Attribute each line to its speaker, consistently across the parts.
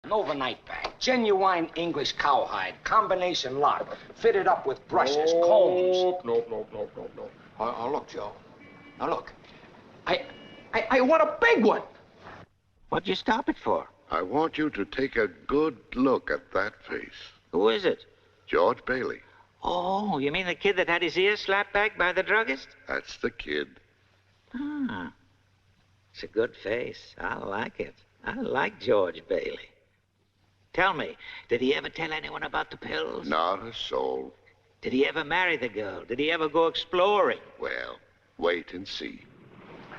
Speaker 1: An overnight bag. Genuine English cowhide. Combination lock. Fitted up with brushes, combs.
Speaker 2: Nope. Now, look, Joe. Now, look. I want a big one.
Speaker 3: What'd you stop it for?
Speaker 4: I want you to take a good look at that face.
Speaker 3: Who is it?
Speaker 4: George Bailey.
Speaker 3: Oh, you mean the kid that had his ears slapped back by the druggist?
Speaker 4: That's the kid.
Speaker 3: Ah, it's a good face. I like it. I like George Bailey. Tell me, did he ever tell anyone about the pills?
Speaker 4: Not a soul.
Speaker 3: Did he ever marry the girl? Did he ever go exploring?
Speaker 4: Well, wait and see.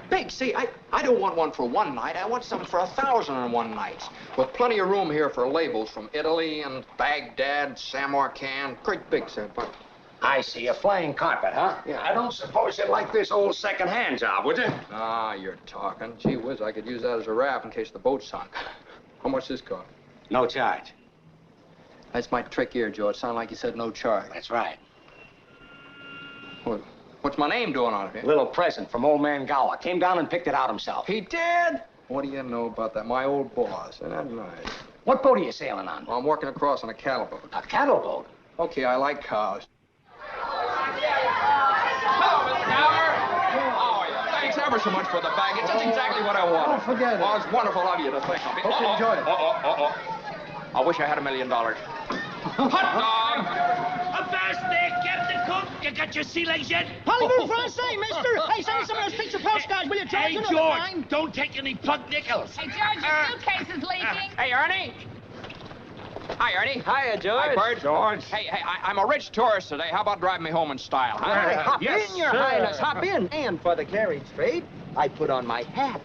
Speaker 2: Big, see, I don't want one for one night. I want something for 1,001 nights. With plenty of room here for labels from Italy and Baghdad, Samarkand. Great big, sir. But
Speaker 1: I see. A flying carpet, huh?
Speaker 2: Yeah.
Speaker 1: I don't suppose you'd like this old second-hand job, would you?
Speaker 2: Ah, you're talking. Gee whiz, I could use that as a raft in case the boat sunk. How much this cost?
Speaker 1: No charge.
Speaker 2: That's my trick here, Joe. It sounded like you said no charge.
Speaker 1: That's right.
Speaker 2: What's my name doing on it here?
Speaker 1: Little present from old man Gower. Came down and picked it out himself.
Speaker 2: He did? What do you know about that? My old boss. Isn't that nice?
Speaker 1: What boat are you sailing on?
Speaker 2: Well, I'm working across on a cattle boat.
Speaker 1: A cattle boat?
Speaker 2: Okay, I like cows.
Speaker 5: Hello, Mr. Gower. How are you? Thanks ever so much for the bag. It's just exactly what I wanted.
Speaker 6: Oh, forget it.
Speaker 5: Oh, it's wonderful of you to think of me.
Speaker 6: Hope you enjoyed it.
Speaker 5: I wish I had $1 million. Hot dog!
Speaker 7: Avast there, Captain Cook! You got your sea legs yet?
Speaker 6: Parlez-vous français, mister? Hey, send me some of those picture postcards, will you, George?
Speaker 7: Hey,
Speaker 6: You know the
Speaker 7: George,
Speaker 6: kind.
Speaker 7: don't take any plug nickels.
Speaker 8: Hey, George, your suitcase is leaking.
Speaker 5: Hey, Ernie. Hi, Ernie.
Speaker 9: Hiya, George.
Speaker 5: Hi, Bert. George. Hey, I'm a rich tourist today. How about driving me home in style, huh?
Speaker 9: Hey, hop
Speaker 1: yes,
Speaker 9: in, Your
Speaker 1: sir.
Speaker 9: Highness, hop in. And for the carriage trade, I put on my hat.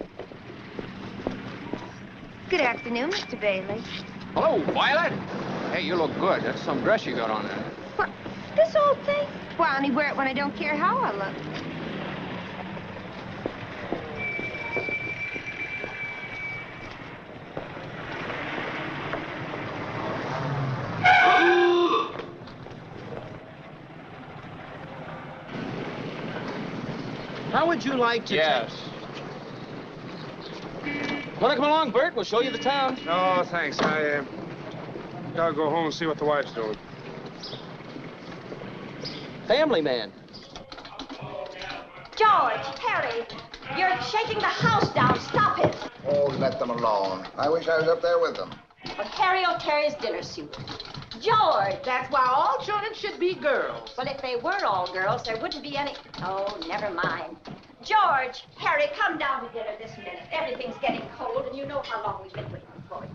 Speaker 8: Good afternoon, Mr. Bailey.
Speaker 5: Hello, Violet. Hey, you look good. That's some dress you got on there.
Speaker 8: What? This old thing? Well, I only wear it when I don't care how I look.
Speaker 9: How would you like to
Speaker 5: Yes.
Speaker 9: Want to come along, Bert? We'll show you the town.
Speaker 10: No, thanks. I gotta go home and see what the wife's doing.
Speaker 9: Family man.
Speaker 11: George, Harry, you're shaking the house down. Stop it.
Speaker 4: Oh, let them alone. I wish I was up there with them.
Speaker 11: Well, Harry will tear his dinner suit. George.
Speaker 12: That's why all children should be girls.
Speaker 11: Well, if they were all girls, there wouldn't be any... Oh, never mind. George, Harry, come down to dinner this minute. Everything's getting cold, and you know how long we've been waiting for you.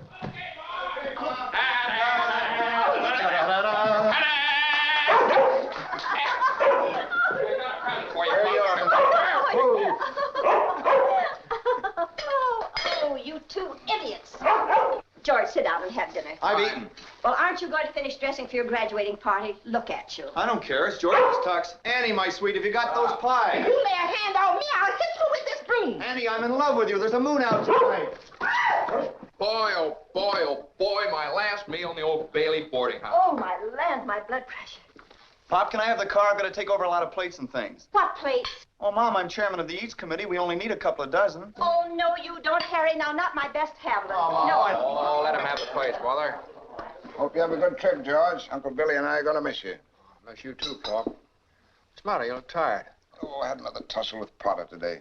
Speaker 11: Oh, you two idiots. George, sit down and have dinner.
Speaker 13: I've eaten.
Speaker 11: Well, aren't you going to finish dressing for your graduating party? Look at you.
Speaker 13: I don't care. It's George's tux. Annie, my sweet, have you got those pies?
Speaker 12: You lay a hand on me, I'll hit you with this broom.
Speaker 13: Annie, I'm in love with you. There's a moon out tonight.
Speaker 5: Boy, my last meal in the old Bailey boarding house.
Speaker 11: Oh, my land, my blood pressure.
Speaker 13: Pop, can I have the car? I've got to take over a lot of plates and things.
Speaker 11: What plates?
Speaker 13: Oh, Mom, I'm chairman of the Eats Committee. We only need a couple of dozen.
Speaker 11: Oh, no, you don't, Harry. Now, not my best Hamlet. No.
Speaker 5: Oh, let him have the place, Mother.
Speaker 4: Hope you have a good trip, George. Uncle Billy and I are going to miss you.
Speaker 5: Miss you too, Pop. What's the matter? You look tired.
Speaker 4: Oh, I had another tussle with Potter today.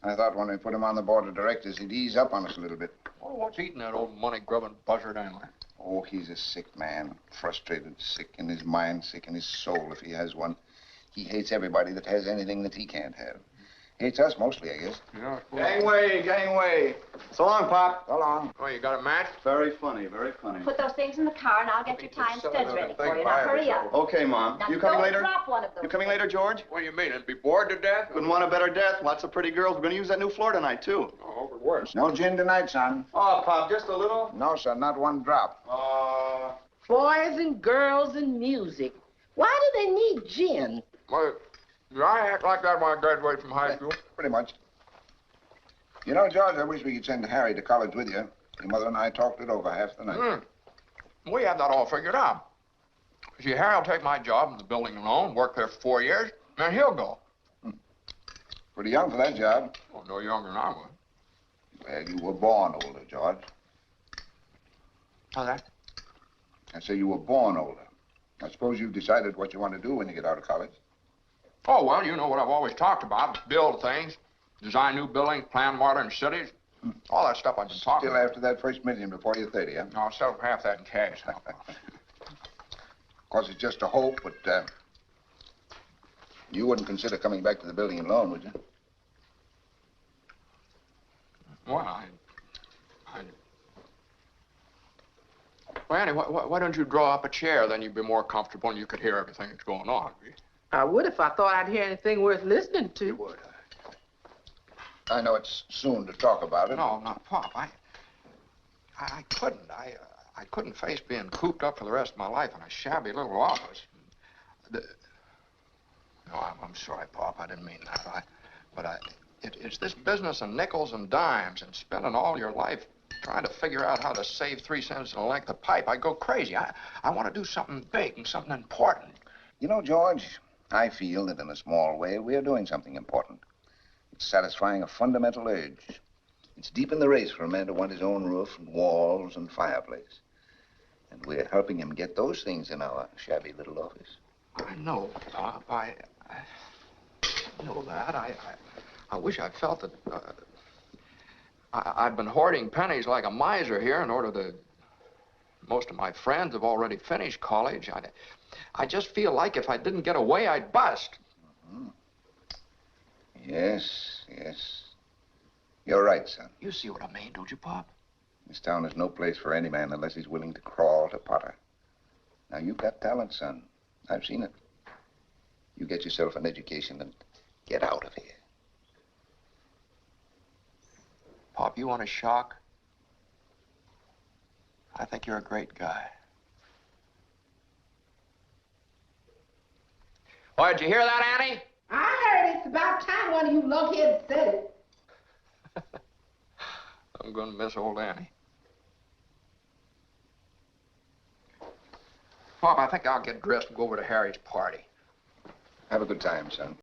Speaker 4: I thought when we put him on the board of directors, he'd ease up on us a little bit.
Speaker 5: Oh, what's eating that old money-grubbing buzzard anyway?
Speaker 4: Oh, he's a sick man. Frustrated, sick in his mind, sick in his soul, if he has one. He hates everybody that has anything that he can't have. Hates us mostly, I guess.
Speaker 5: Yeah.
Speaker 13: Gangway. So long, Pop.
Speaker 4: So long.
Speaker 5: Oh, you got a match?
Speaker 13: Very funny, very funny.
Speaker 11: Put those things in the car, and I'll get your time studs ready for you. Now, hurry up.
Speaker 13: Okay, Mom.
Speaker 11: Now,
Speaker 13: You coming
Speaker 11: don't
Speaker 13: later?
Speaker 11: drop one of those.
Speaker 13: You coming later, George?
Speaker 5: What do you mean? It'd be bored to death?
Speaker 13: Couldn't want a better death. Lots of pretty girls. We're going to use that new floor tonight, too.
Speaker 5: Oh, hope it works.
Speaker 4: No gin tonight, son.
Speaker 13: Oh, Pop, just a little?
Speaker 4: No, son, not one drop.
Speaker 12: Boys and girls and music. Why do they need gin?
Speaker 5: Well, did I act like that when I graduated from high school?
Speaker 4: Pretty much. You know, George, I wish we could send Harry to college with you. Your mother and I talked it over half the night.
Speaker 5: We have that all figured out. See, Harry will take my job in the building alone, work there for 4 years, and he'll go.
Speaker 4: Pretty young for that job.
Speaker 5: Oh, no younger than I was.
Speaker 4: Well, you were born older, George.
Speaker 5: How's that?
Speaker 4: I say you were born older. I suppose you've decided what you want to do when you get out of college.
Speaker 5: Oh, well, you know what I've always talked about. Build things, design new buildings, plan modern cities. All that stuff I've been talking about.
Speaker 4: Still after that first million before you're 30, huh?
Speaker 5: No, I'll settle for half that in cash.
Speaker 4: Of course, it's just a hope, but you wouldn't consider coming back to the building and loan, would you?
Speaker 5: Well, Well, Annie, why don't you draw up a chair? Then you'd be more comfortable and you could hear everything that's going on.
Speaker 12: I would if I thought I'd hear anything worth listening to.
Speaker 5: You would.
Speaker 4: I know it's soon to talk about it.
Speaker 5: No, not Pop. I couldn't. I couldn't face being cooped up for the rest of my life in a shabby little office. No, I'm sorry, Pop. I didn't mean that. It's this business of nickels and dimes and spending all your life trying to figure out how to save 3 cents in a length of pipe. I go crazy. I want to do something big and something important.
Speaker 4: You know, George, I feel that in a small way we're doing something important. It's satisfying a fundamental urge. It's deep in the race for a man to want his own roof and walls and fireplace. And we're helping him get those things in our shabby little office.
Speaker 5: I know, Pop. I know that. I wish I felt that I've been hoarding pennies like a miser here in order to... Most of my friends have already finished college. I just feel like if I didn't get away, I'd bust.
Speaker 4: Mm-hmm. Yes. You're right, son.
Speaker 5: You see what I mean, don't you, Pop?
Speaker 4: This town is no place for any man unless he's willing to crawl to Potter. Now, you've got talent, son. I've seen it. You get yourself an education and get out of here.
Speaker 5: Pop, you want a shock? I think you're a great guy. Oh, did you hear that, Annie?
Speaker 12: I heard it's about time one of you lunkheads said it.
Speaker 5: I'm going to miss old Annie. Pop, I think I'll get dressed and go over to Harry's party.
Speaker 4: Have a good time, son.